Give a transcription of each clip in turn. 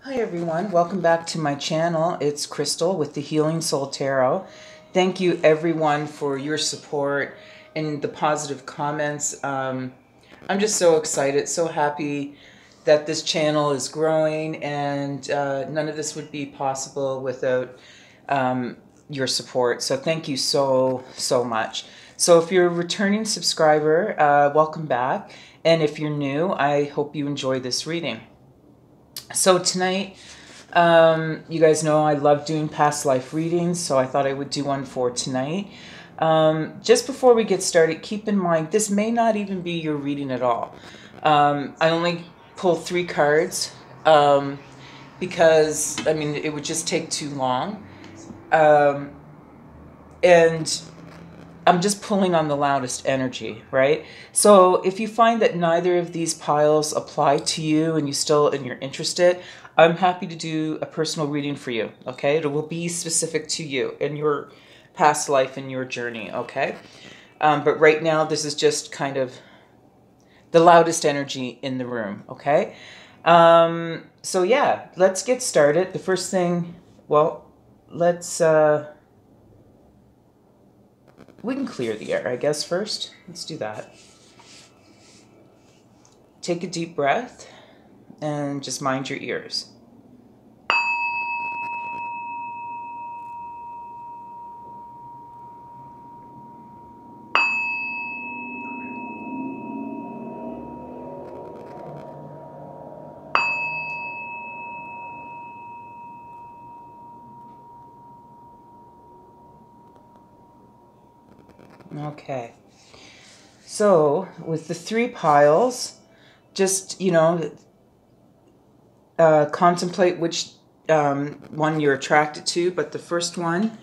Hi everyone, welcome back to my channel. It's Crystal with the Healing Soul Tarot. Thank you everyone for your support and the positive comments. I'm just so excited, so happy that this channel is growing, and none of this would be possible without your support. So thank you so much. So if you're a returning subscriber, welcome back. And if you're new, I hope you enjoy this reading. So tonight, you guys know I love doing past life readings, so I thought I would do one for tonight. Just before we get started, keep in mind this may not even be your reading at all. I only pull 3 cards because, I mean, it would just take too long. And I'm just pulling on the loudest energy, right? So if you find that neither of these piles apply to you and you're interested, I'm happy to do a personal reading for you, okay? It will be specific to you and your past life and your journey, okay? But right now, this is just kind of the loudest energy in the room, okay? So yeah, let's get started. The first thing, well, let's... we can clear the air, I guess, first. Let's do that. Take a deep breath and just mind your ears. Okay. So with the 3 piles, just, contemplate which one you're attracted to. But the first one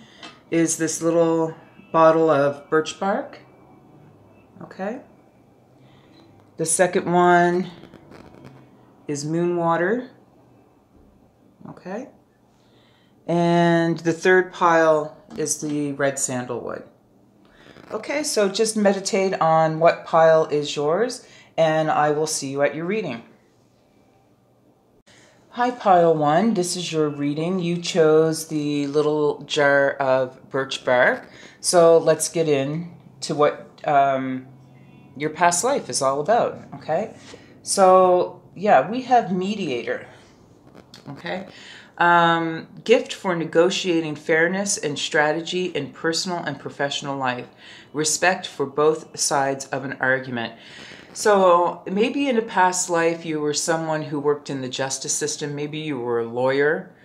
is this little bottle of birch bark. Okay. The second one is moon water. Okay. And the third pile is the red sandalwood. Okay, so just meditate on what pile is yours, and I will see you at your reading. Hi, pile 1. This is your reading. You chose the little jar of birch bark. So let's get into what your past life is all about, okay? So, yeah, we have mediator, okay? Gift for negotiating fairness and strategy in personal and professional life. Respect for both sides of an argument. So maybe in a past life you were someone who worked in the justice system. Maybe you were a lawyer.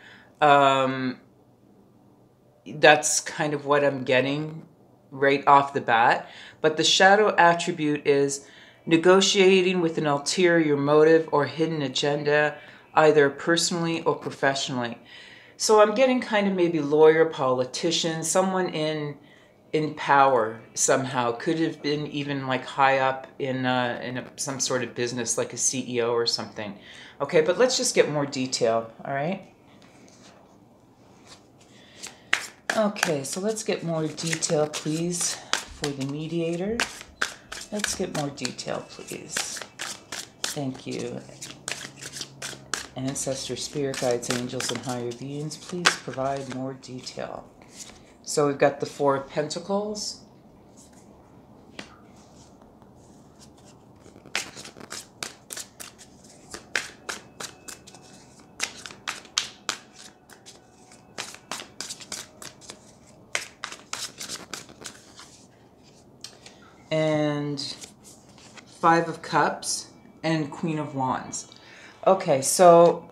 That's kind of what I'm getting right off the bat. But the shadow attribute is negotiating with an ulterior motive or hidden agenda, either personally or professionally. So I'm getting kind of maybe lawyer, politician, someone in power somehow. Could have been even like high up in some sort of business, like a CEO or something. Okay, but let's just get more detail, all right? Okay, so let's get more detail, please, for the mediator. Let's get more detail, please. Thank you. Ancestors, spirit guides, angels, and higher beings, please provide more detail. So we've got the 4 of Pentacles. And 5 of Cups and Queen of Wands. Okay, so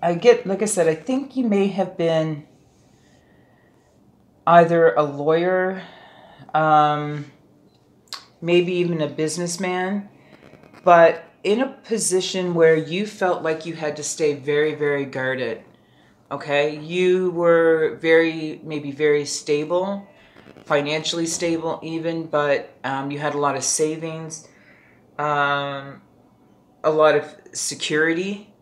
I get, like I said, I think you may have been either a lawyer, maybe even a businessman, but in a position where you felt like you had to stay very, very guarded, okay? You were maybe very stable, financially stable even, but you had a lot of savings, a lot of security.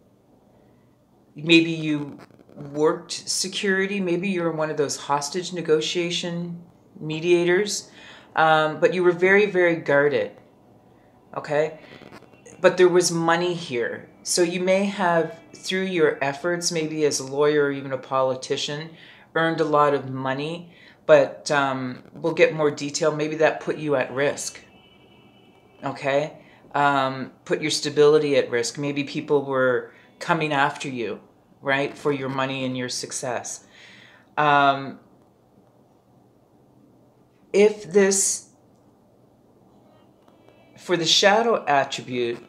Maybe you worked security. Maybe you're one of those hostage negotiation mediators, but you were very, very guarded, okay? But there was money here. So you may have, through your efforts, maybe as a lawyer or even a politician, earned a lot of money, but we'll get more detail. Maybe that put you at risk, okay? Put your stability at risk. Maybe people were coming after you, right, for your money and your success. If this, for the shadow attribute,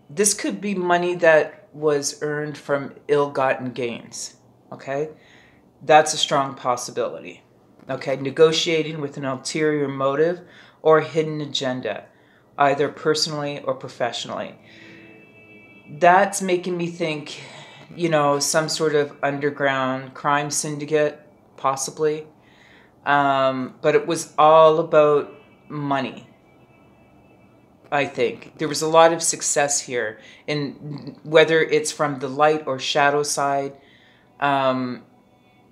this could be money that was earned from ill-gotten gains, okay? That's a strong possibility, okay? Negotiating with an ulterior motive or hidden agenda, either personally or professionally. That's making me think, you know, some sort of underground crime syndicate, possibly. But it was all about money. I think there was a lot of success here, and whether it's from the light or shadow side,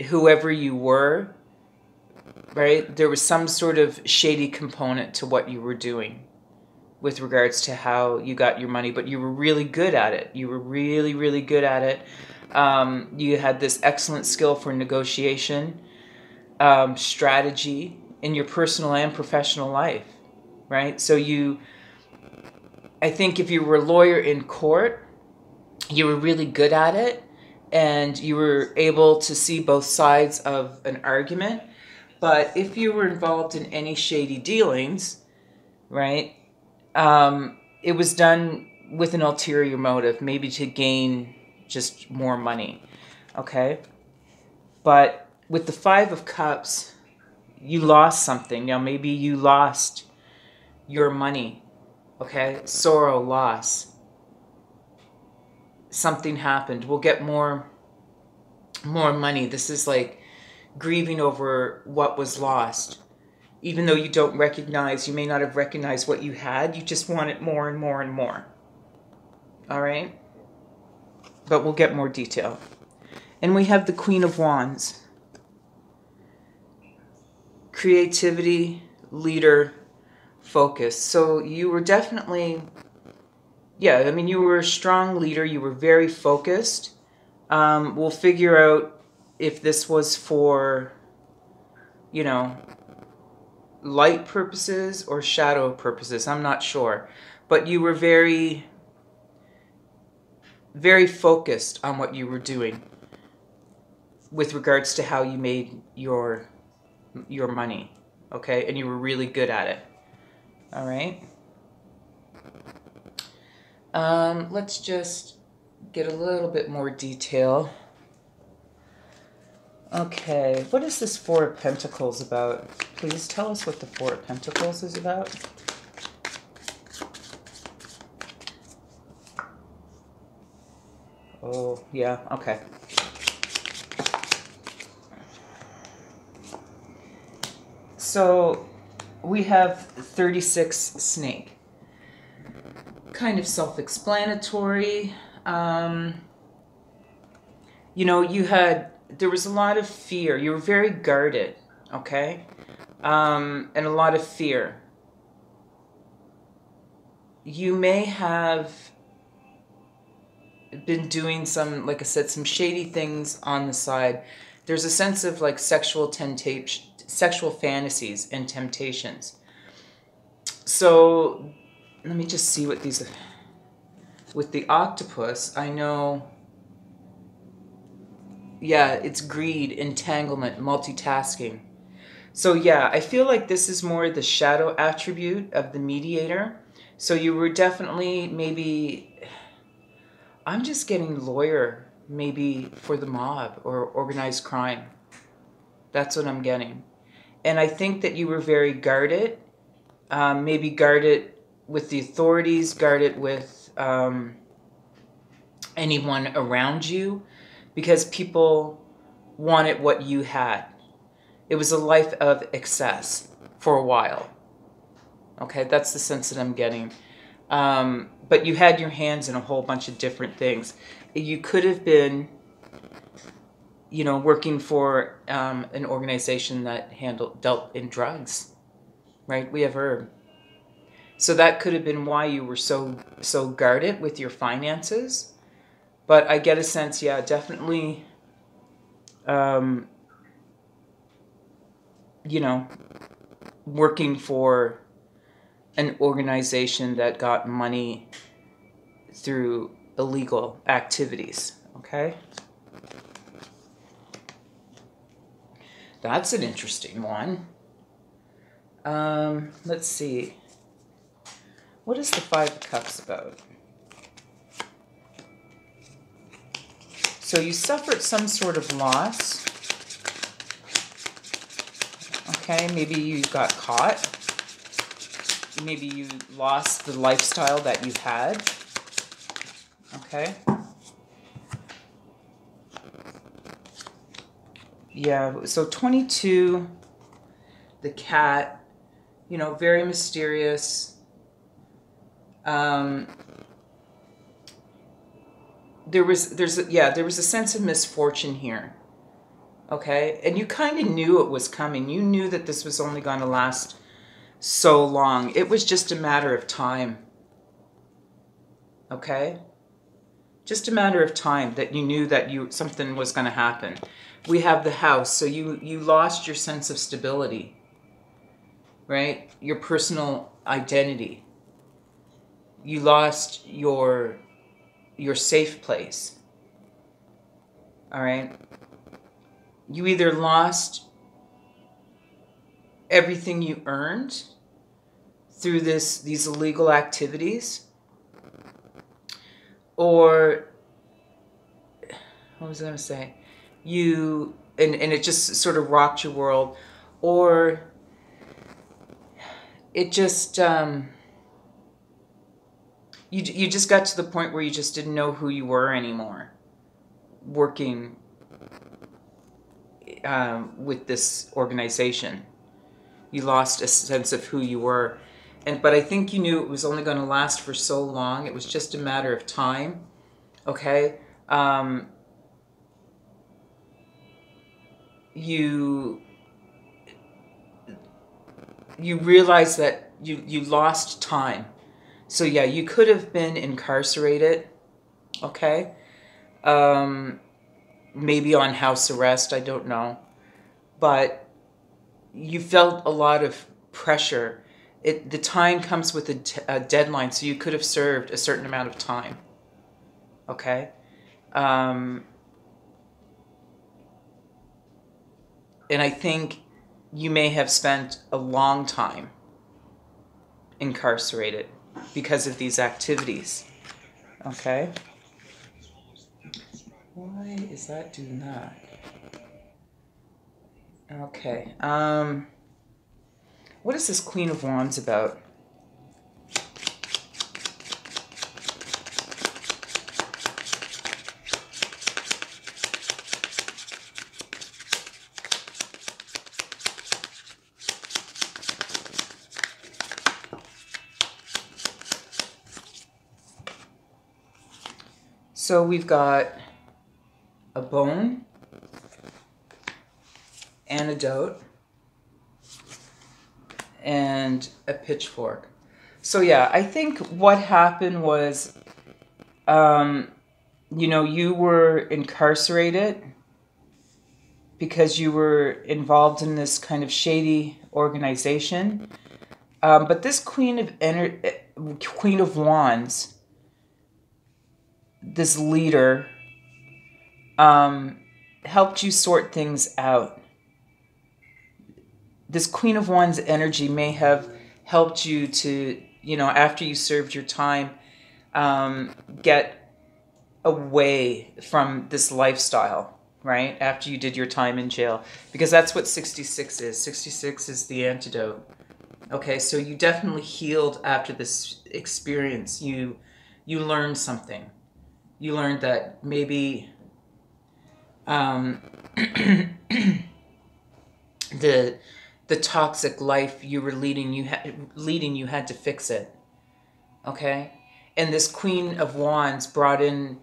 whoever you were, right, there was some sort of shady component to what you were doing with regards to how you got your money, but you were really good at it. You were really, really good at it. You had this excellent skill for negotiation, strategy in your personal and professional life, right? So I think if you were a lawyer in court, you were really good at it, and you were able to see both sides of an argument. But if you were involved in any shady dealings, right, it was done with an ulterior motive, maybe to gain just more money, okay? But with the Five of Cups, you lost something. Now, maybe you lost your money, okay? Sorrow, loss. Something happened. We'll get more money. This is like grieving over what was lost. Even though you don't recognize, you may not have recognized what you had, you just want it more and more and more. All right? But we'll get more detail. And we have the Queen of Wands. Creativity, leader, focus. So you were definitely, yeah, I mean, you were a strong leader. You were very focused. We'll figure out if this was for, you know, light purposes or shadow purposes. I'm not sure. But you were very, very focused on what you were doing with regards to how you made your money, okay? And you were really good at it. All right? Let's just get a little bit more detail. Okay, what is this Four of Pentacles about? Please tell us what the Four of Pentacles is about. Oh, yeah, okay. So we have 36 snake. Kind of self-explanatory. You know, there was a lot of fear. You were very guarded, okay? And a lot of fear. You may have been doing some, like I said, some shady things on the side. There's a sense of like sexual fantasies and temptations. So let me just see what these, with the octopus, I know, yeah, it's greed, entanglement, multitasking. So yeah, I feel like this is more the shadow attribute of the mediator. So you were definitely maybe, I'm just getting lawyer, maybe for the mob or organized crime. That's what I'm getting. And I think that you were very guarded, maybe guarded with the authorities, guarded with anyone around you, because people wanted what you had. It was a life of excess for a while. Okay, that's the sense that I'm getting. But you had your hands in a whole bunch of different things. You could have been, you know, working for an organization that dealt in drugs, right? We have herb. So that could have been why you were so guarded with your finances. But I get a sense, yeah, definitely, you know, working for an organization that got money through illegal activities, okay? That's an interesting one. Let's see. What is the Five of Cups about? So you suffered some sort of loss. Okay, maybe you got caught. Maybe you lost the lifestyle that you had. Okay. Yeah, so 22, the cat, you know, very mysterious. There was a sense of misfortune here. Okay, and you kind of knew it was coming. You knew that this was only going to last so long. It was just a matter of time. Okay, just a matter of time that you knew that something was going to happen. We have the house, so you lost your sense of stability, right? Your personal identity. You lost your safe place. All right. You either lost everything you earned through these illegal activities, or what was I going to say? And it just sort of rocked your world, or it just you just got to the point where you just didn't know who you were anymore, working with this organization. You lost a sense of who you were, but I think you knew it was only going to last for so long. It was just a matter of time. Okay. You realize that you lost time. So yeah, you could have been incarcerated. Okay. Maybe on house arrest, I don't know. But you felt a lot of pressure. The time comes with a deadline, so you could have served a certain amount of time. Okay? And I think you may have spent a long time incarcerated because of these activities. Okay? Why is that doing that? Okay. What is this Queen of Wands about? So we've got a bone, antidote, and a pitchfork. So yeah, I think what happened was, you know, you were incarcerated because you were involved in this kind of shady organization. But this Queen of Wands, this leader, helped you sort things out. This Queen of Wands energy may have helped you to, you know, after you served your time, get away from this lifestyle, right? After you did your time in jail. Because that's what 66 is. 66 is the antidote. Okay, so you definitely healed after this experience. You learned something. You learned that maybe the toxic life you were leading, you had to fix it. Okay? And this Queen of Wands brought in,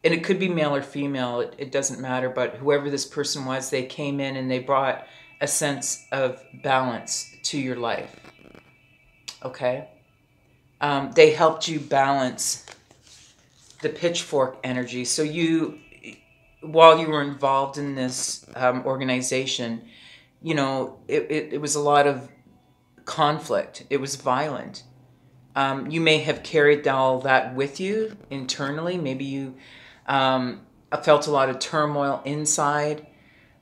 and it could be male or female, it doesn't matter, but whoever this person was, they came in and they brought a sense of balance to your life. Okay? They helped you balance the pitchfork energy. So you, while you were involved in this organization, you know, it was a lot of conflict. It was violent. You may have carried all that with you internally. Maybe you felt a lot of turmoil inside.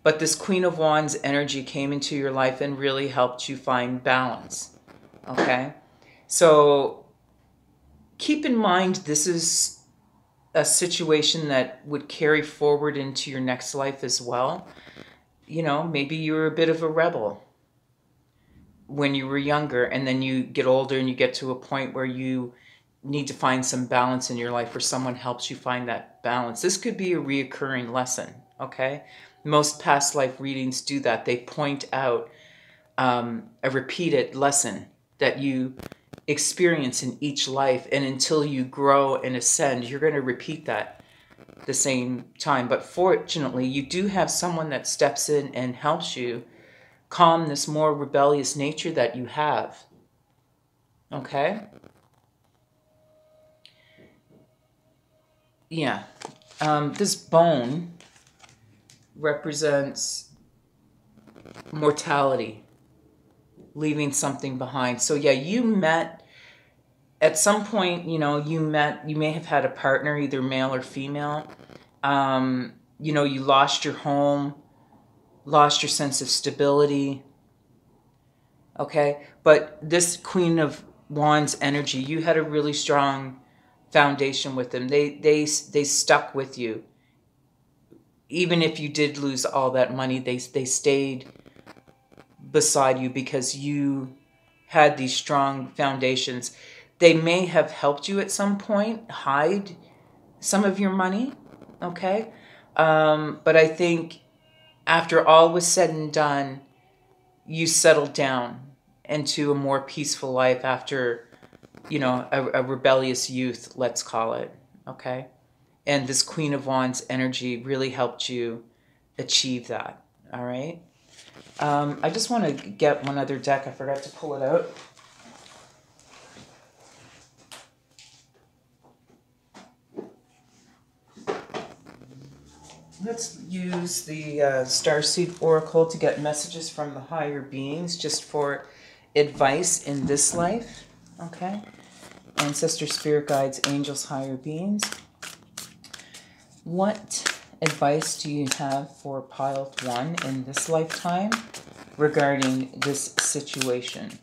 But this Queen of Wands energy came into your life and really helped you find balance. Okay? So keep in mind, this is a situation that would carry forward into your next life as well. You know, maybe you were a bit of a rebel when you were younger, and then you get older and you get to a point where you need to find some balance in your life, or someone helps you find that balance. This could be a reoccurring lesson, okay? Most past life readings do that. They point out a repeated lesson that you experience in each life, and until you grow and ascend, you're going to repeat that the same time. But fortunately, you do have someone that steps in and helps you calm this more rebellious nature that you have. Okay? Yeah. This bone represents mortality, leaving something behind. So yeah, you met at some point, you know, you may have had a partner, either male or female. You know, you lost your home, lost your sense of stability. Okay? But this Queen of Wands energy, you had a really strong foundation with them. They stuck with you. Even if you did lose all that money, they stayed beside you because you had these strong foundations. They may have helped you at some point hide some of your money, okay? But I think after all was said and done, you settled down into a more peaceful life after, you know, a rebellious youth, let's call it, okay? And this Queen of Wands energy really helped you achieve that, all right? I just want to get one other deck. I forgot to pull it out. Let's use the Starseed Oracle to get messages from the higher beings just for advice in this life, okay? Ancestor, spirit guides, angels, higher beings. What advice do you have for pile 1 in this lifetime regarding this situation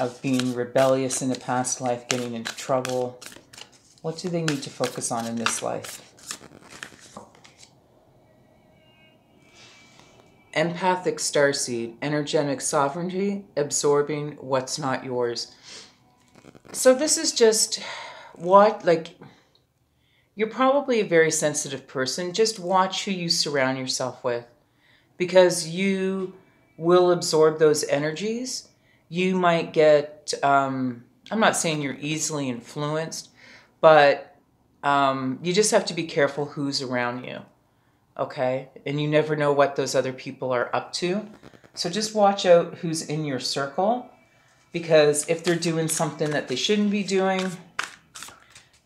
of being rebellious in the past life, getting into trouble? What do they need to focus on in this life? Empathic starseed, energetic sovereignty, absorbing what's not yours. So this is just what, like, you're probably a very sensitive person. Just watch who you surround yourself with, because you will absorb those energies. You might get, I'm not saying you're easily influenced, but you just have to be careful who's around you. Okay? And you never know what those other people are up to. So just watch out who's in your circle, because if they're doing something that they shouldn't be doing,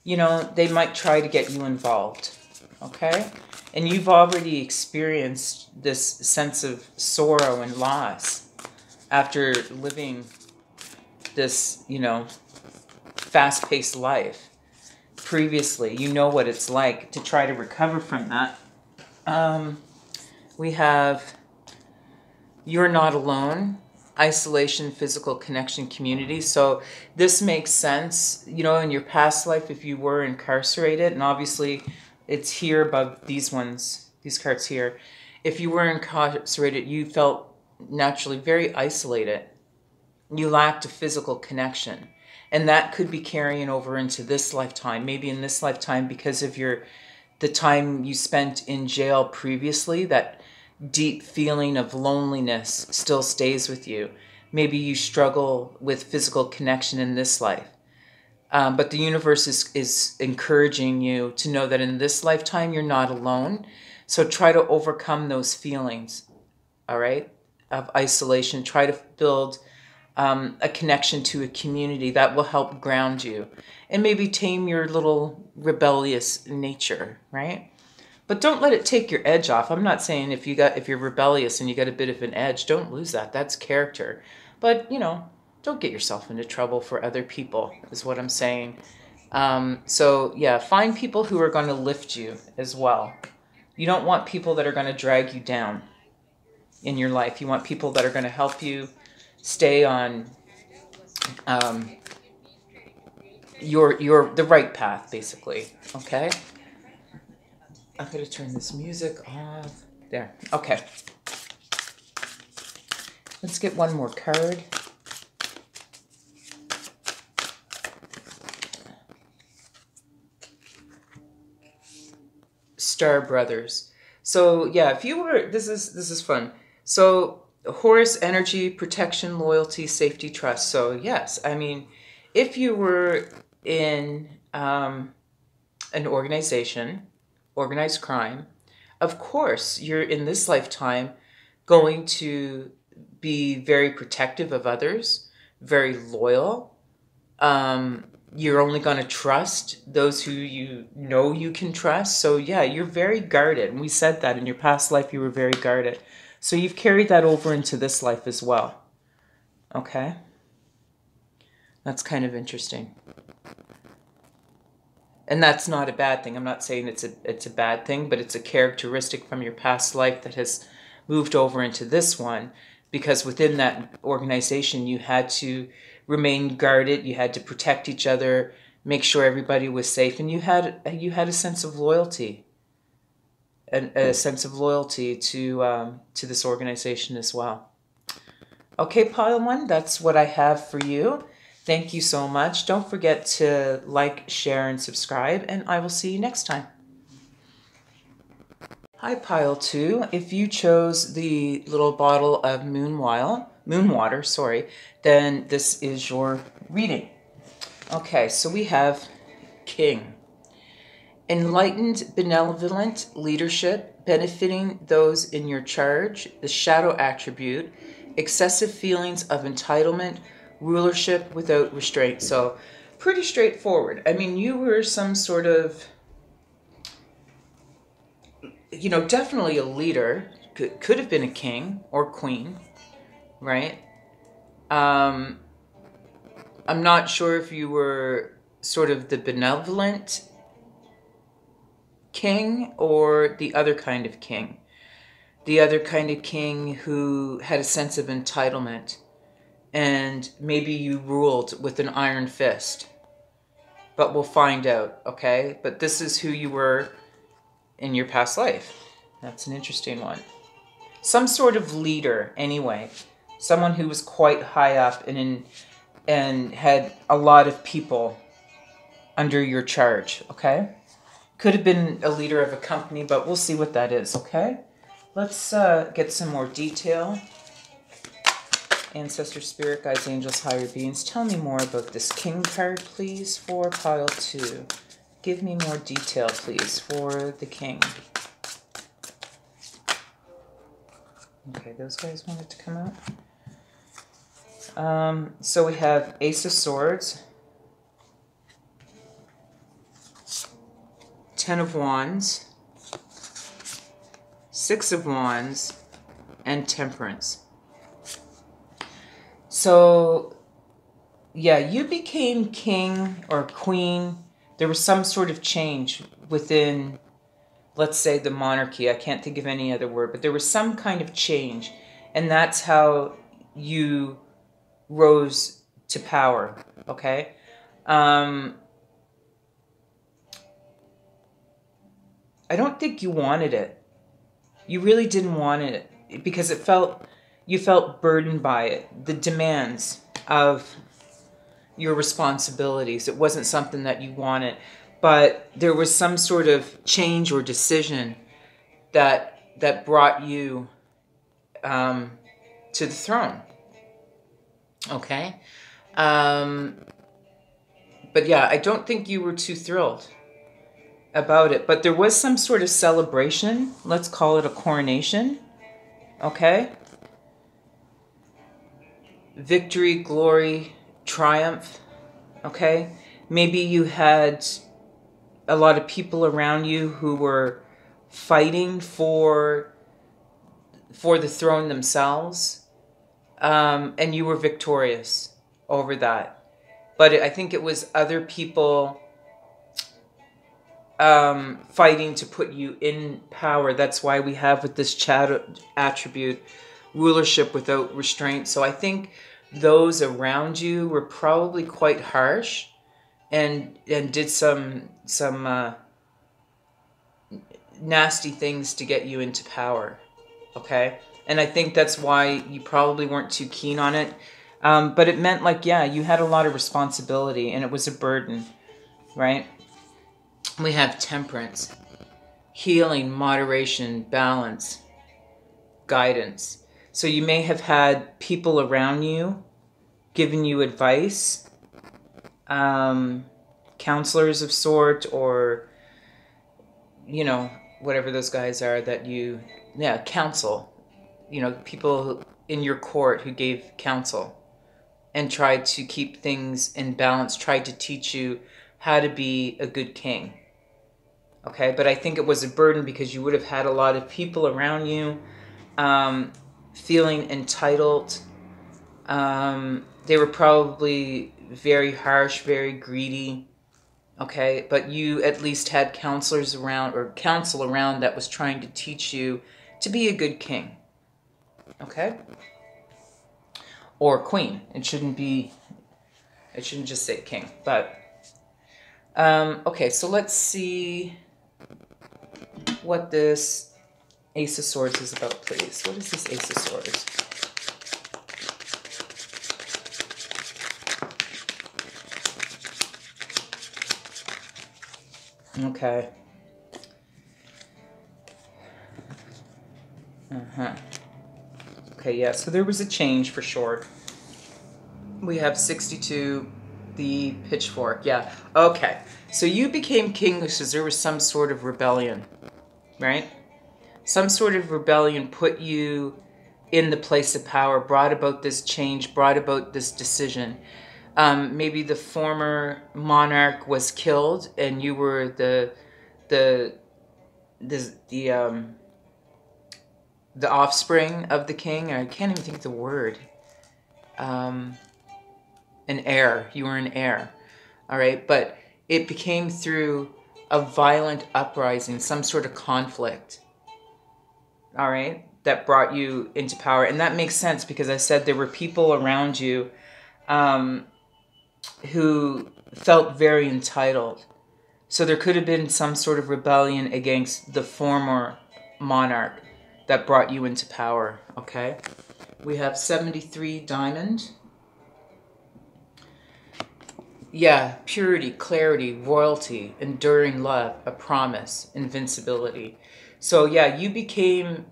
you know, they might try to get you involved. Okay? And you've already experienced this sense of sorrow and loss after living this, you know, fast-paced life previously. You know what it's like to try to recover from that. We have you're not alone, isolation, physical connection, community. So this makes sense, you know, in your past life if you were incarcerated, and obviously it's here above these ones, these cards here. If you were incarcerated, you felt naturally very isolated. You lacked a physical connection. And that could be carrying over into this lifetime, maybe in this lifetime because of the time you spent in jail previously. That deep feeling of loneliness still stays with you. Maybe you struggle with physical connection in this life. But the universe is encouraging you to know that in this lifetime, you're not alone. So try to overcome those feelings, all right, of isolation. Try to build a connection to a community that will help ground you and maybe tame your little rebellious nature, right? But don't let it take your edge off. I'm not saying if you're rebellious and you got a bit of an edge, don't lose that. That's character. But, you know, don't get yourself into trouble for other people is what I'm saying. So yeah, find people who are going to lift you as well. You don't want people that are going to drag you down in your life. You want people that are going to help you stay on the right path, basically. Okay. I'm going to turn this music off. There. Okay. Let's get one more card. Star Brothers. So yeah, if you were, this is fun. So Horus energy, protection, loyalty, safety, trust. So yes, I mean, if you were in an organization, organized crime, of course, you're in this lifetime going to be very protective of others, very loyal. You're only going to trust those who you know you can trust. So yeah, you're very guarded. And we said that in your past life, you were very guarded. So you've carried that over into this life as well. Okay? That's kind of interesting. And that's not a bad thing. I'm not saying it's a bad thing, but it's a characteristic from your past life that has moved over into this one, because within that organization you had to remain guarded, you had to protect each other, make sure everybody was safe, and you had a sense of loyalty, a sense of loyalty to this organization as well. Okay, pile one, that's what I have for you. Thank you so much. Don't forget to like, share, and subscribe, and I will see you next time. Hi, pile two. If you chose the little bottle of moon water, then this is your reading. Okay, so we have King. Enlightened, benevolent leadership, benefiting those in your charge, the shadow attribute, excessive feelings of entitlement, rulership without restraint. So pretty straightforward. I mean, you were some sort of, you know, definitely a leader. Could have been a king or queen, right? I'm not sure if you were sort of the benevolent king or the other kind of king. The other kind of king who had a sense of entitlement. And maybe you ruled with an iron fist. But we'll find out, okay? But this is who you were in your past life. That's an interesting one. Some sort of leader, anyway. Someone who was quite high up and had a lot of people under your charge, okay? Could have been a leader of a company, but we'll see what that is, okay? Let's get some more detail. Ancestor, spirit guides, angels, higher beings, tell me more about this King card, please, for pile two. Give me more detail, please, for the King. Okay, those guys wanted to come out. So we have Ace of Swords, Ten of Wands, Six of Wands, and Temperance. So, yeah, you became king or queen. There was some sort of change within, let's say, the monarchy. I can't think of any other word, but there was some kind of change. And that's how you rose to power, okay? I don't think you wanted it. You really didn't want it because you felt burdened by it. The demands of your responsibilities. It wasn't something that you wanted, but there was some sort of change or decision that brought you to the throne. Okay? But yeah, I don't think you were too thrilled about it, but there was some sort of celebration. Let's call it a coronation. Okay? victory, glory, triumph, okay? Maybe you had a lot of people around you who were fighting for the throne themselves, and you were victorious over that. But I think it was other people fighting to put you in power. That's why we have with this attribute, rulership without restraint. So I think those around you were probably quite harsh and did some nasty things to get you into power. Okay? And I think that's why you probably weren't too keen on it. But it meant like, yeah, you had a lot of responsibility and it was a burden, right? We have temperance, healing, moderation, balance, guidance. So you may have had people around you giving you advice, counselors of sort, or, you know, whatever those guys are that you, counsel. You know, people in your court who gave counsel and tried to keep things in balance, tried to teach you how to be a good king. Okay, but I think it was a burden because you would have had a lot of people around you feeling entitled. They were probably very harsh, very greedy. Okay, but you at least had counselors around, or counsel around, that was trying to teach you to be a good king. Okay? Or queen. It shouldn't just say king. But, okay, so let's see what this Ace of Swords is about, please. What is this Ace of Swords? Okay. Okay, yeah, so there was a change for sure. We have 62, the pitchfork, yeah. Okay, so you became king because there was some sort of rebellion, right? Some sort of rebellion put you in the place of power, brought about this change, brought about this decision. Maybe the former monarch was killed and you were the offspring of the king. I can't even think of the word. An heir. You were an heir. All right. But it became through a violent uprising, some sort of conflict. All right. That brought you into power. And that makes sense because I said there were people around you who felt very entitled. So there could have been some sort of rebellion against the former monarch that brought you into power, okay? We have 73 diamond. Yeah, purity, clarity, royalty, enduring love, a promise, invincibility. So yeah, you became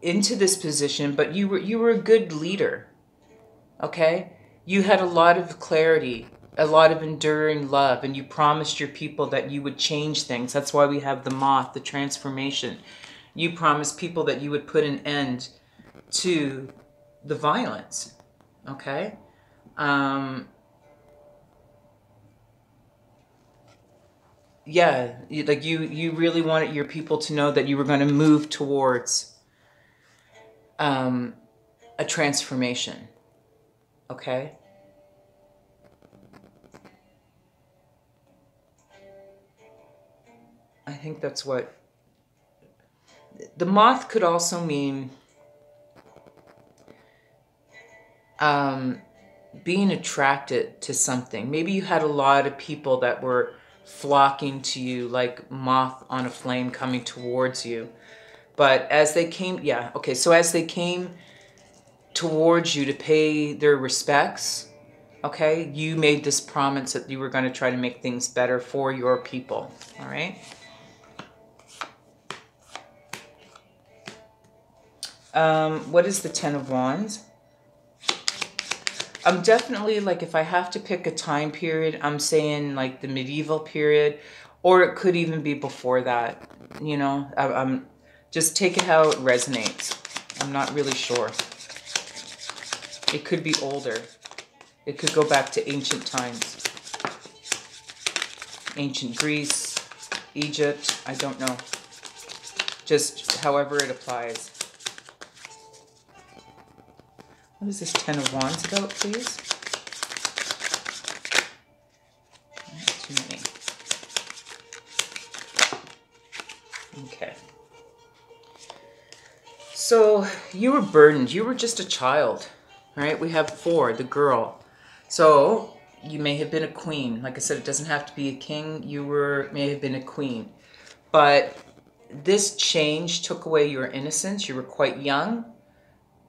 into this position, but you were a good leader, okay? You had a lot of clarity, a lot of enduring love, and you promised your people that you would change things. That's why we have the moth, the transformation. You promised people that you would put an end to the violence, okay? Yeah, like you really wanted your people to know that you were going to move towards a transformation, okay? I think that's what... The moth could also mean being attracted to something. Maybe you had a lot of people that were flocking to you like moth on a flame coming towards you. But as they came, yeah, okay, so as they came towards you to pay their respects, okay, you made this promise that you were going to try to make things better for your people, all right? What is the Ten of Wands? I'm definitely, like, if I have to pick a time period, I'm saying, like, the medieval period, or it could even be before that, you know? I'm just take it how it resonates. I'm not really sure. It could be older. It could go back to ancient times. Ancient Greece, Egypt, I don't know. Just however it applies. What is this Ten of Wands about, please? Too many. Okay. So you were burdened. You were just a child, right? We have 4, the girl. So you may have been a queen. Like I said, it doesn't have to be a king. You may have been a queen. But this change took away your innocence. You were quite young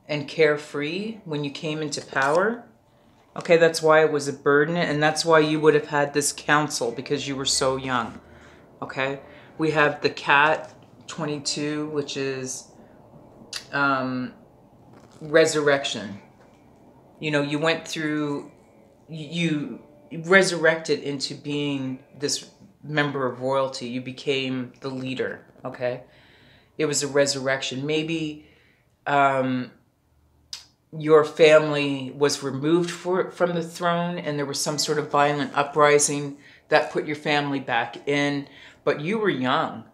and carefree when you came into power. Okay, that's why it was a burden, and that's why you would have had this counsel, because you were so young. Okay, we have the cat 22, which is resurrection. You know, you went through, you resurrected into being this member of royalty. You became the leader. Okay, it was a resurrection. Maybe your family was removed from the throne, and there was some sort of violent uprising that put your family back in. But you were young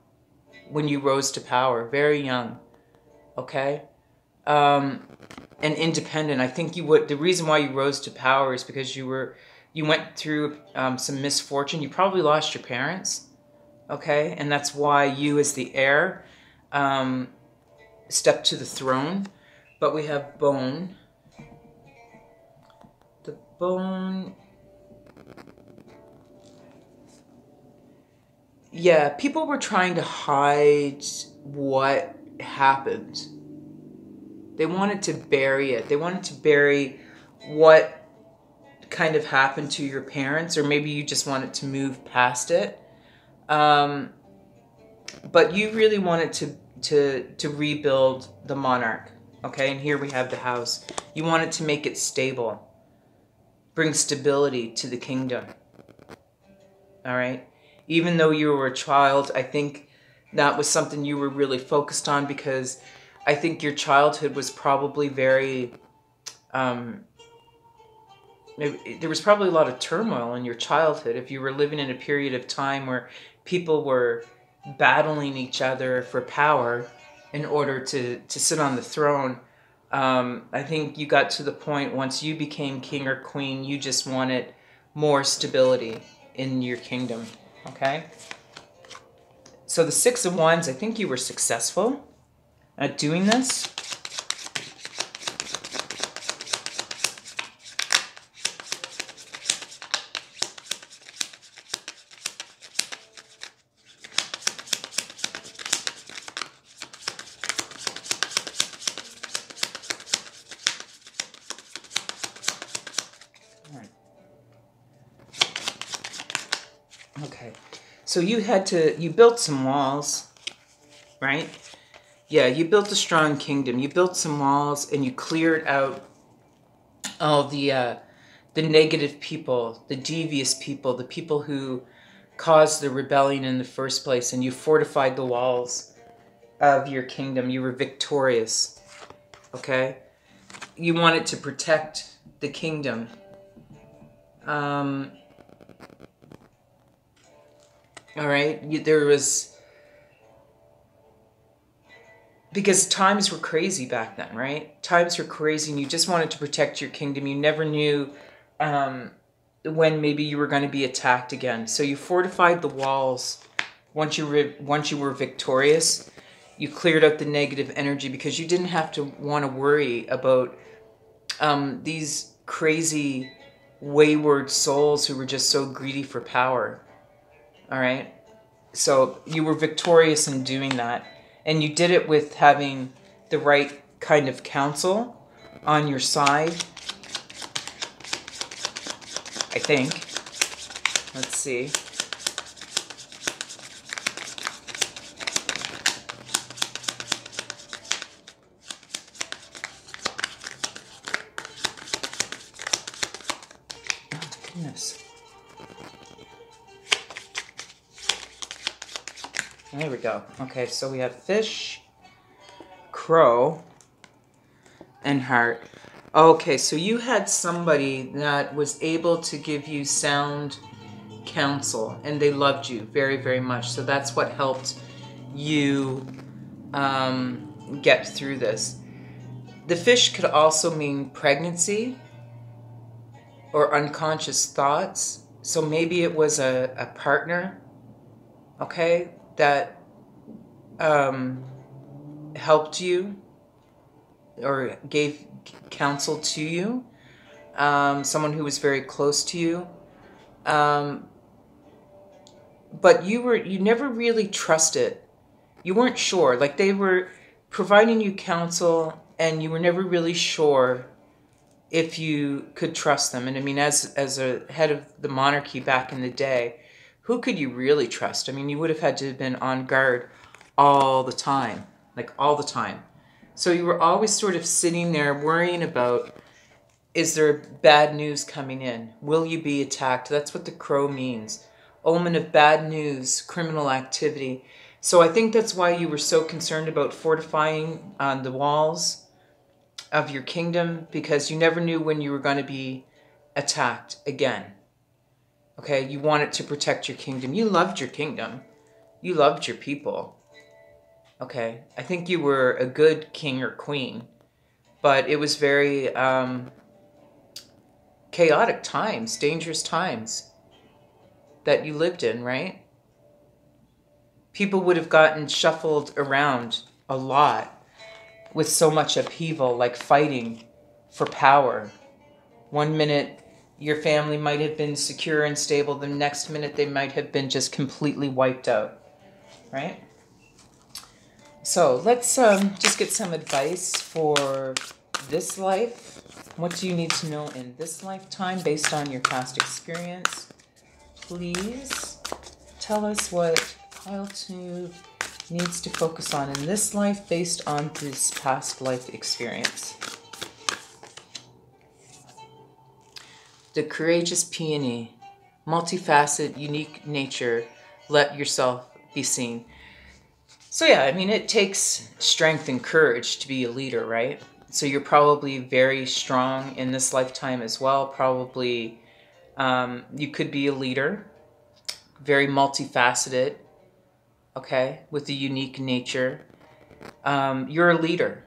when you rose to power, very young, okay? And independent. I think the reason why you rose to power is because you went through some misfortune. You probably lost your parents, okay? And that's why you, as the heir, stepped to the throne. But we have bone. The bone. Yeah, people were trying to hide what happened. They wanted to bury it. They wanted to bury what kind of happened to your parents, or maybe you just wanted to move past it. But you really wanted to rebuild the monarch. Okay, and here we have the house. You wanted to make it stable. Bring stability to the kingdom. All right? Even though you were a child, I think that was something you were really focused on, because I think your childhood was probably very... there was probably a lot of turmoil in your childhood. If you were living in a period of time where people were battling each other for power in order to sit on the throne, I think you got to the point, once you became king or queen, you just wanted more stability in your kingdom, okay? So the Six of Wands, I think you were successful at doing this. Okay, so you built some walls, right? Yeah, you built a strong kingdom. You built some walls, and you cleared out all the negative people, the devious people, the people who caused the rebellion in the first place, and you fortified the walls of your kingdom. You were victorious, okay? You wanted to protect the kingdom. All right, there was, because times were crazy back then, right? Times were crazy, and you just wanted to protect your kingdom. You never knew when maybe you were going to be attacked again. So you fortified the walls. Once you were victorious, you cleared out the negative energy, because you didn't have to want to worry about these crazy, wayward souls who were just so greedy for power. All right, so you were victorious in doing that, and you did it with having the right kind of counsel on your side, I think. Let's see. Oh, goodness. There we go. Okay, so we have fish, crow, and heart. Okay, so you had somebody that was able to give you sound counsel, and they loved you very, very much. So that's what helped you get through this. The fish could also mean pregnancy or unconscious thoughts. So maybe it was a partner, okay, that helped you or gave counsel to you, someone who was very close to you. But you never really trusted. You weren't sure. Like, they were providing you counsel and you were never really sure if you could trust them. And I mean, as a head of the monarchy back in the day, who could you really trust? I mean, you would have had to have been on guard all the time, like all the time. So you were always sort of sitting there worrying about, is there bad news coming in? Will you be attacked? That's what the crow means. Omen of bad news, criminal activity. So I think that's why you were so concerned about fortifying the walls of your kingdom, because you never knew when you were going to be attacked again. Okay, you wanted to protect your kingdom. You loved your kingdom. You loved your people. Okay, I think you were a good king or queen, but it was very chaotic times, dangerous times that you lived in, right? People would have gotten shuffled around a lot with so much upheaval, like fighting for power. One minute your family might have been secure and stable, the next minute they might have been just completely wiped out, right? So let's just get some advice for this life. What do you need to know in this lifetime based on your past experience? Please tell us what pile 2 needs to focus on in this life based on this past life experience. The courageous peony, multifaceted, unique nature, let yourself be seen. So yeah, I mean, it takes strength and courage to be a leader, right? So you're probably very strong in this lifetime as well. Probably you could be a leader, very multifaceted, okay, with a unique nature. You're a leader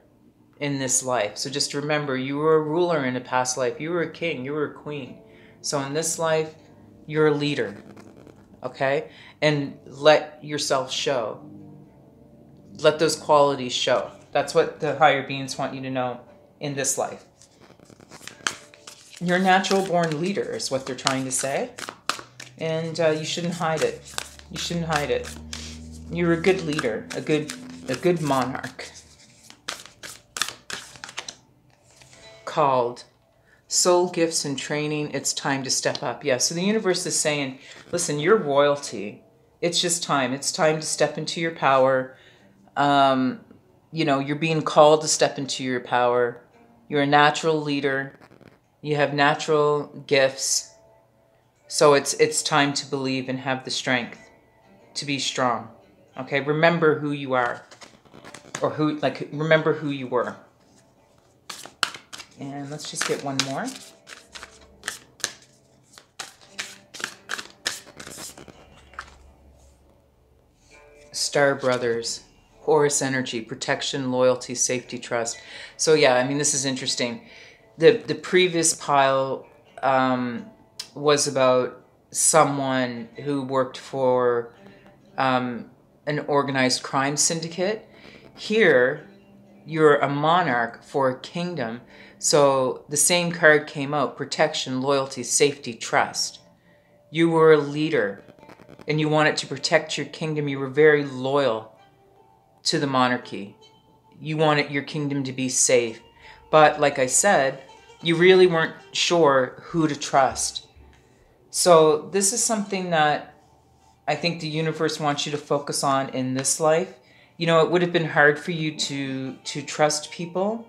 in this life. So just remember, you were a ruler in a past life. You were a king. You were a queen. So in this life, you're a leader, okay? And let yourself show. Let those qualities show. That's what the higher beings want you to know in this life. You're a natural born leader is what they're trying to say. And you shouldn't hide it. You shouldn't hide it. You're a good leader, a good monarch. Called soul gifts and training, it's time to step up. Yeah, so the universe is saying, listen, you're royalty. It's just time. It's time to step into your power. You know, you're being called to step into your power. You're a natural leader. You have natural gifts. So it's time to believe and have the strength to be strong. Okay, remember who you are. Or remember who you were. And let's just get one more. Star Brothers. Horus energy, protection, loyalty, safety, trust. So yeah, I mean, this is interesting. The previous pile was about someone who worked for an organized crime syndicate. Here, you're a monarch for a kingdom. So the same card came out, protection, loyalty, safety, trust. You were a leader and you wanted to protect your kingdom. You were very loyal to the monarchy. You wanted your kingdom to be safe. But like I said, you really weren't sure who to trust. So this is something that I think the universe wants you to focus on in this life. You know, it would have been hard for you to trust people.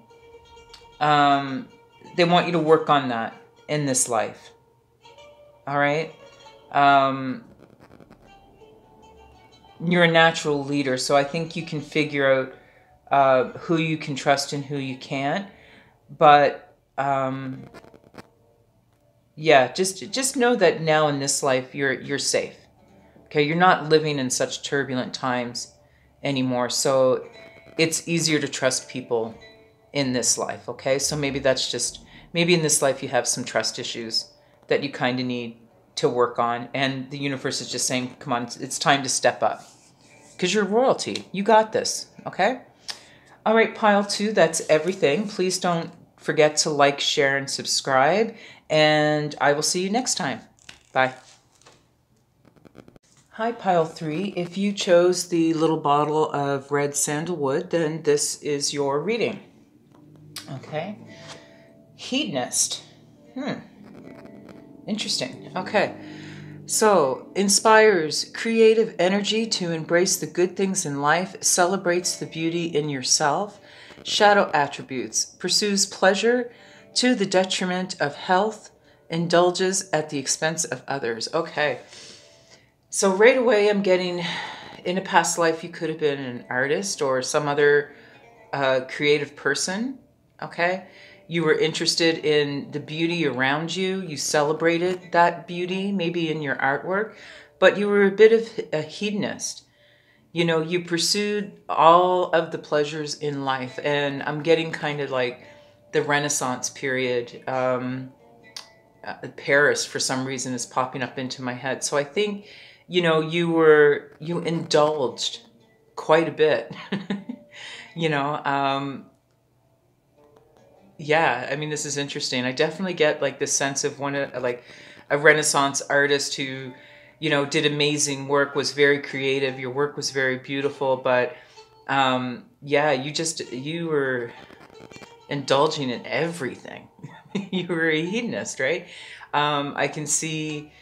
They want you to work on that in this life. All right? You're a natural leader, so I think you can figure out who you can trust and who you can't. But yeah, just know that now in this life you're safe. Okay, you're not living in such turbulent times anymore, so it's easier to trust people in this life. Okay, so maybe that's just, maybe in this life you have some trust issues that you kind of need to work on, and the universe is just saying, come on, it's time to step up, because you're royalty. You got this. Okay. All right, pile 2, that's everything. Please don't forget to like, share, and subscribe, and I will see you next time. Bye. Hi, pile 3. If you chose the little bottle of red sandalwood, then this is your reading. Okay. Hedonist. Interesting. Okay. So, inspires creative energy to embrace the good things in life, celebrates the beauty in yourself. Shadow attributes: pursues pleasure to the detriment of health, indulges at the expense of others. Okay. So right away I'm getting, in a past life you could have been an artist or some other creative person. Okay. You were interested in the beauty around you. You celebrated that beauty, maybe in your artwork, but you were a bit of a hedonist. You know, you pursued all of the pleasures in life. And I'm getting kind of like the Renaissance period. Paris, for some reason, is popping up into my head. So I think, you know, you indulged quite a bit, you know, yeah, I mean, this is interesting. I definitely get like this sense of like a Renaissance artist who, you know, did amazing work, was very creative. Your work was very beautiful, but yeah, you were indulging in everything. You were a hedonist, right? I can see,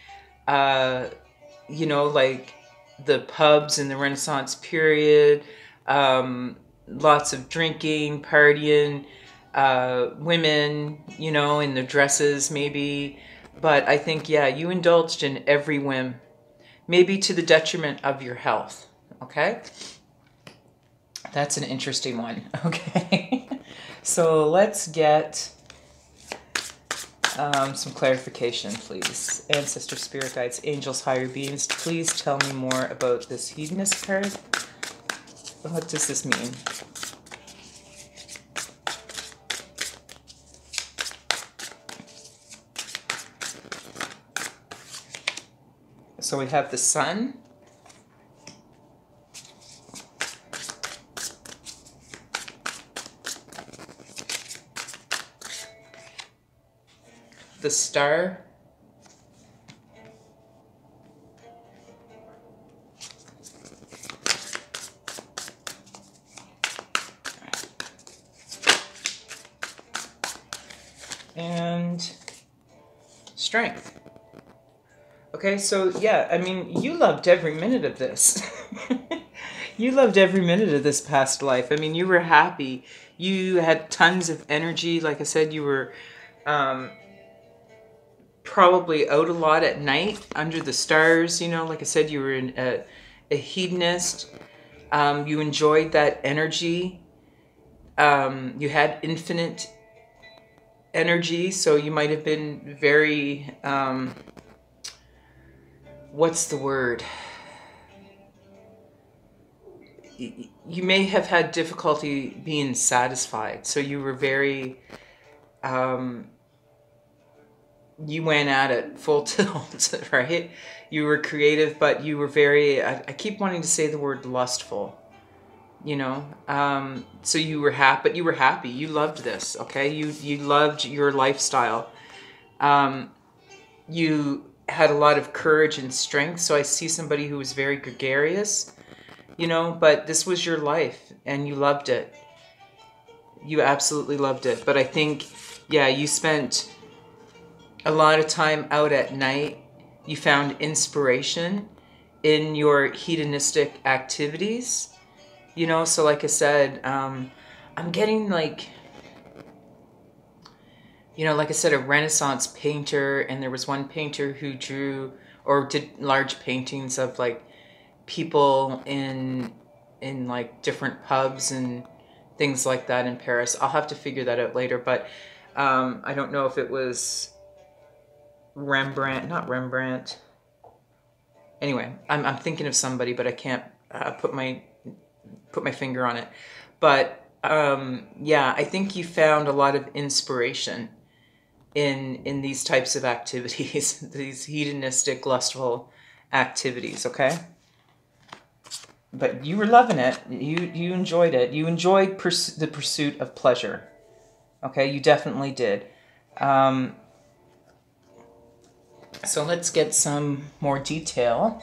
you know, like the pubs in the Renaissance period, lots of drinking, partying, women, you know, in their dresses maybe. But I think, yeah, you indulged in every whim, maybe to the detriment of your health. Okay? That's an interesting one. Okay. So let's get some clarification, please. Ancestor, spirit guides, angels, higher beings, please tell me more about this hedonist card. What does this mean? So we have the sun, the star, and strength. Okay, so yeah, I mean, you loved every minute of this. You loved every minute of this past life. I mean, you were happy. You had tons of energy. Like I said, you were probably out a lot at night under the stars. You know, like I said, you were a hedonist. You enjoyed that energy. You had infinite energy, so you might have been very... what's the word? You may have had difficulty being satisfied. So you were very, you went at it full tilt, right? You were creative, but you were very, I keep wanting to say the word lustful, you know? So you were happy, but you were happy. You loved this, okay? You loved your lifestyle. You had a lot of courage and strength. So I see somebody who was very gregarious, you know, but this was your life and you loved it. You absolutely loved it. But I think, yeah, you spent a lot of time out at night. You found inspiration in your hedonistic activities, you know. So like I said, I'm getting like, you know, like I said, a Renaissance painter, and there was one painter who drew or did large paintings of like people in like different pubs and things like that in Paris. I'll have to figure that out later, but I don't know if it was Rembrandt, not Rembrandt. Anyway, I'm thinking of somebody, but I can't put my finger on it. But yeah, I think you found a lot of inspiration in these types of activities, these hedonistic, lustful activities. Okay. But you were loving it. You enjoyed it. You enjoyed the pursuit of pleasure. Okay, you definitely did. So let's get some more detail.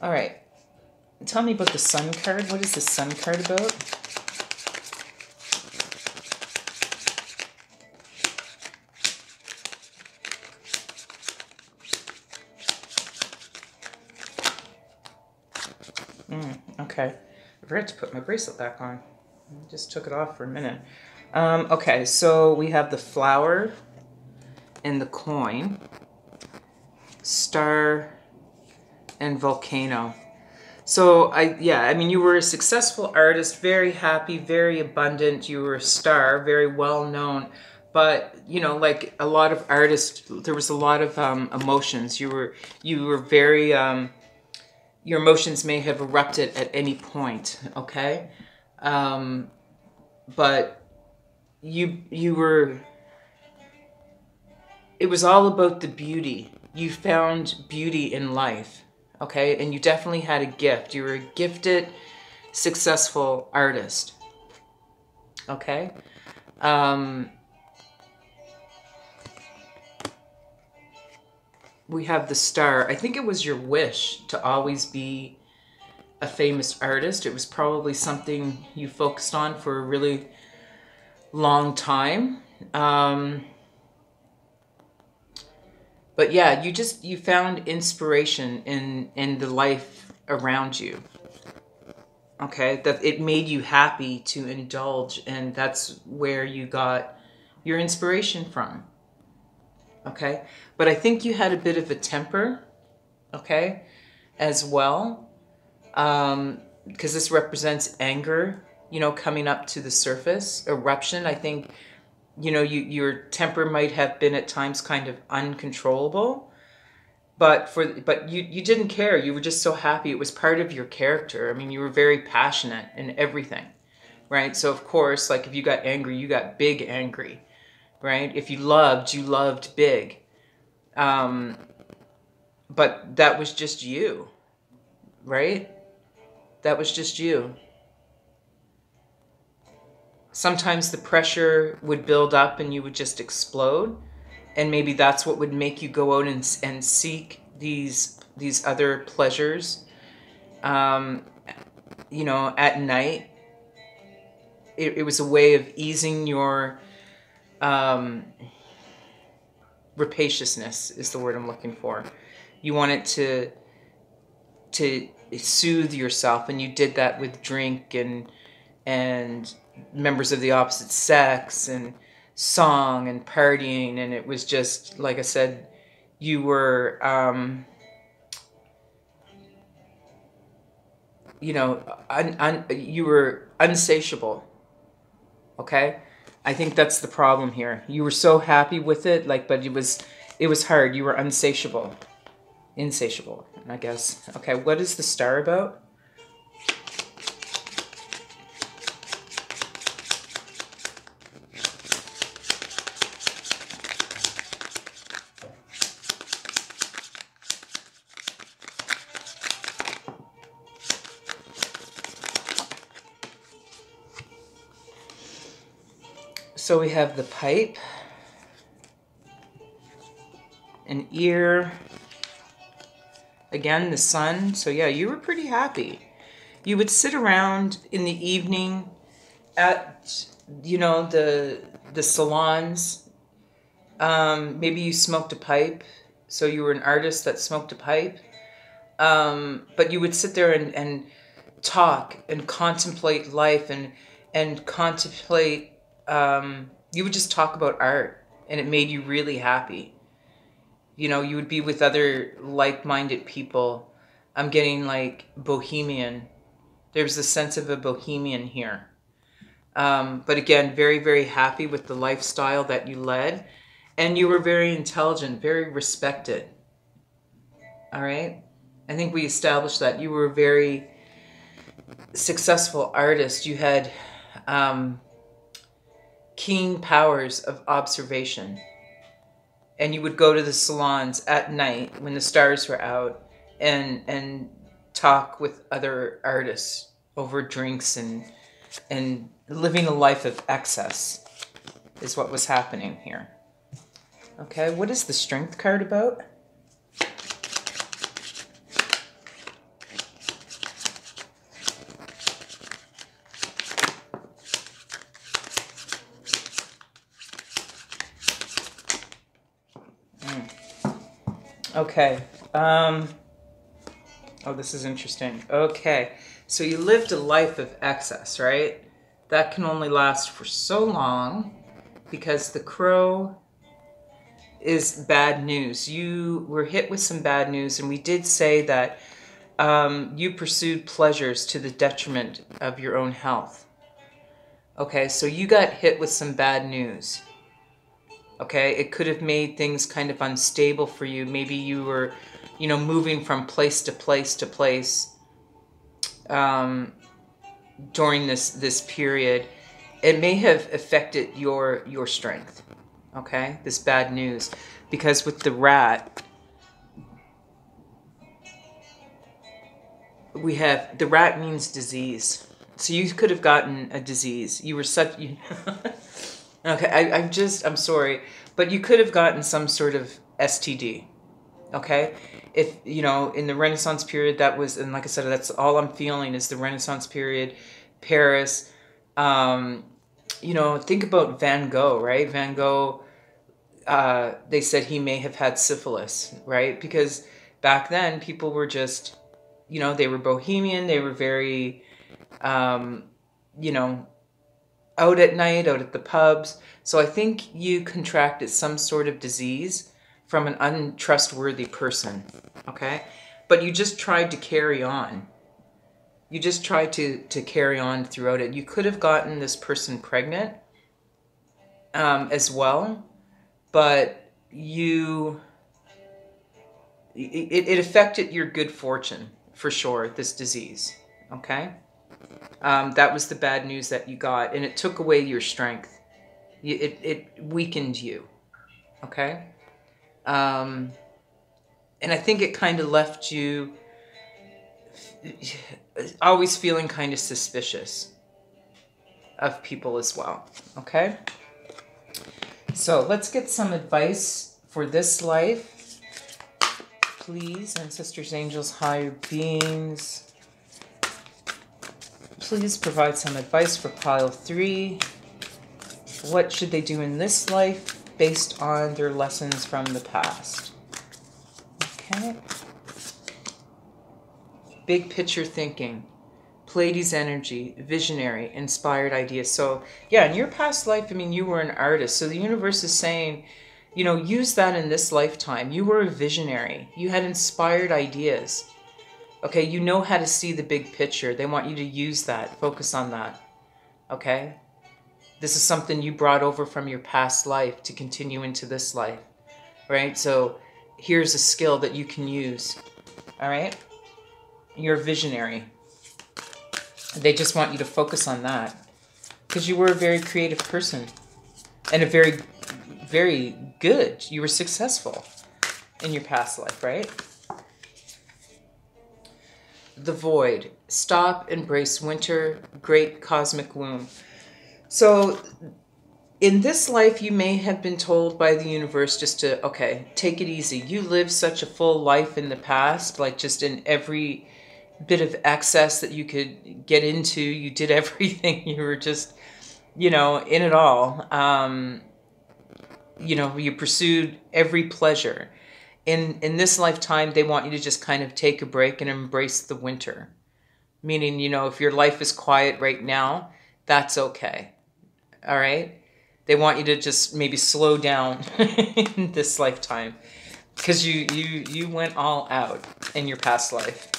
All right. Tell me about the Sun card. What is the Sun card about? Okay. I forgot to put my bracelet back on. I just took it off for a minute. Okay, so we have the flower and the coin, star and volcano. So I mean, you were a successful artist, very happy, very abundant. You were a star, very well known. But you know, like a lot of artists, there was a lot of emotions. You were very your emotions may have erupted at any point. Okay, but you were. It was all about the beauty. You found beauty in life. Okay, and you definitely had a gift. You were a gifted, successful artist. Okay. We have the star. I think it was your wish to always be a famous artist. It was probably something you focused on for a really long time. But yeah, you found inspiration in the life around you. Okay, that it made you happy to indulge, and that's where you got your inspiration from. Okay, but I think you had a bit of a temper, okay, as well, because this represents anger, you know, coming up to the surface, eruption. I think, you know, your temper might have been at times kind of uncontrollable, but you didn't care. You were just so happy. It was part of your character. I mean, you were very passionate in everything, right? So of course, like if you got angry, you got big angry, right? If you loved big. But that was just you, right? That was just you. Sometimes the pressure would build up and you would just explode. And maybe that's what would make you go out and seek these other pleasures. You know, at night, it was a way of easing your rapaciousness is the word I'm looking for. You wanted to soothe yourself, and you did that with drink and members of the opposite sex and song and partying, and it was just, like I said, you were you know, you were unsatiable. Okay, I think that's the problem here. You were so happy with it, like, but it was hard. You were insatiable, I guess. Okay, what is the star about? So we have the pipe, an ear, again the sun. So yeah, you were pretty happy. You would sit around in the evening at, you know, the salons. Maybe you smoked a pipe, so you were an artist that smoked a pipe. But you would sit there and talk and contemplate life and contemplate. You would just talk about art, and it made you really happy. You know, you would be with other like-minded people. I'm getting like bohemian. There's a sense of a bohemian here. But again, very, very happy with the lifestyle that you led. And you were very intelligent, very respected. All right? I think we established that. You were a very successful artist. You had keen powers of observation. And you would go to the salons at night when the stars were out and talk with other artists over drinks and living a life of excess is what was happening here. Okay, what is the Strength card about? Okay. Oh, this is interesting. Okay. So you lived a life of excess, right? That can only last for so long because the crow is bad news. You were hit with some bad news, and we did say that you pursued pleasures to the detriment of your own health. Okay, so you got hit with some bad news. Okay, it could have made things kind of unstable for you. Maybe you were, you know, moving from place to place to place during this period. It may have affected your strength. Okay, this bad news, because with the rat, we have the rat means disease. So you could have gotten a disease. You were such. Okay, I'm sorry, but you could have gotten some sort of STD, okay? If, you know, in the Renaissance period, that was, and like I said, that's all I'm feeling is the Renaissance period, Paris. You know, think about Van Gogh, right? Van Gogh, they said he may have had syphilis, right? Because back then, people were just, you know, they were bohemian, they were very, you know, out at night, out at the pubs. So I think you contracted some sort of disease from an untrustworthy person, okay? But you just tried to carry on. You just tried to carry on throughout it. You could have gotten this person pregnant as well, but it affected your good fortune, for sure, this disease, okay? That was the bad news that you got, and it took away your strength. It weakened you, okay? And I think it kind of left you always feeling kind of suspicious of people as well, okay? So let's get some advice for this life. Please, ancestors, angels, higher beings, please provide some advice for pile 3. What should they do in this life based on their lessons from the past? Okay. Big picture thinking. Pleiades energy, visionary, inspired ideas. So yeah, in your past life, I mean, you were an artist. So the universe is saying, you know, use that in this lifetime. You were a visionary. You had inspired ideas. Okay, you know how to see the big picture. They want you to use that. Focus on that. Okay? This is something you brought over from your past life to continue into this life. Right? So here's a skill that you can use. All right? You're a visionary. They just want you to focus on that. Because you were a very creative person. And a very, very good. You were successful in your past life, right? The void. Stop, embrace winter, great cosmic womb. So in this life, you may have been told by the universe just to, okay, take it easy. You lived such a full life in the past, like just in every bit of excess that you could get into. You did everything. You were just, you know, in it all. You know, you pursued every pleasure. In this lifetime, they want you to just kind of take a break and embrace the winter. Meaning, you know, if your life is quiet right now, that's okay. All right? They want you to just maybe slow down in this lifetime. Because you went all out in your past life.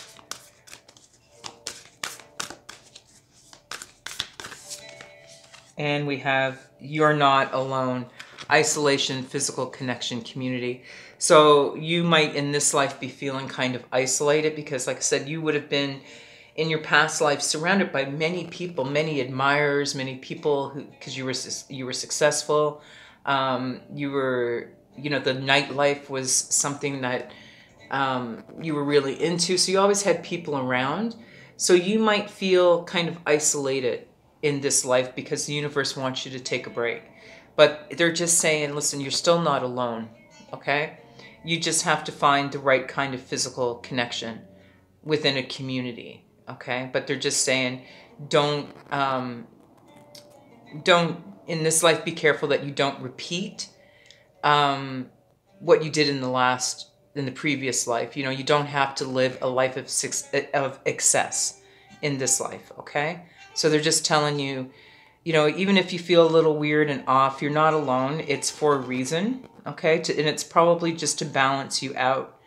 And we have you're not alone. Isolation, physical connection, community. So you might in this life be feeling kind of isolated because, like I said, you would have been in your past life surrounded by many people, many admirers, many people who, because you were successful. You were, you know, the nightlife was something that you were really into. So you always had people around. So you might feel kind of isolated in this life because the universe wants you to take a break. But they're just saying, listen, you're still not alone, okay? You just have to find the right kind of physical connection within a community, okay? But they're just saying, don't in this life be careful that you don't repeat what you did in the previous life. You know, you don't have to live a life of excess in this life, okay? So they're just telling you, you know, even if you feel a little weird and off, you're not alone. It's for a reason, okay? And it's probably just to balance you out,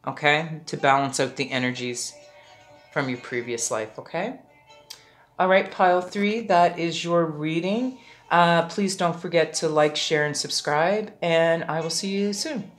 okay? To balance out the energies from your previous life, okay? All right, pile 3, that is your reading. Please don't forget to like, share, and subscribe, and I will see you soon.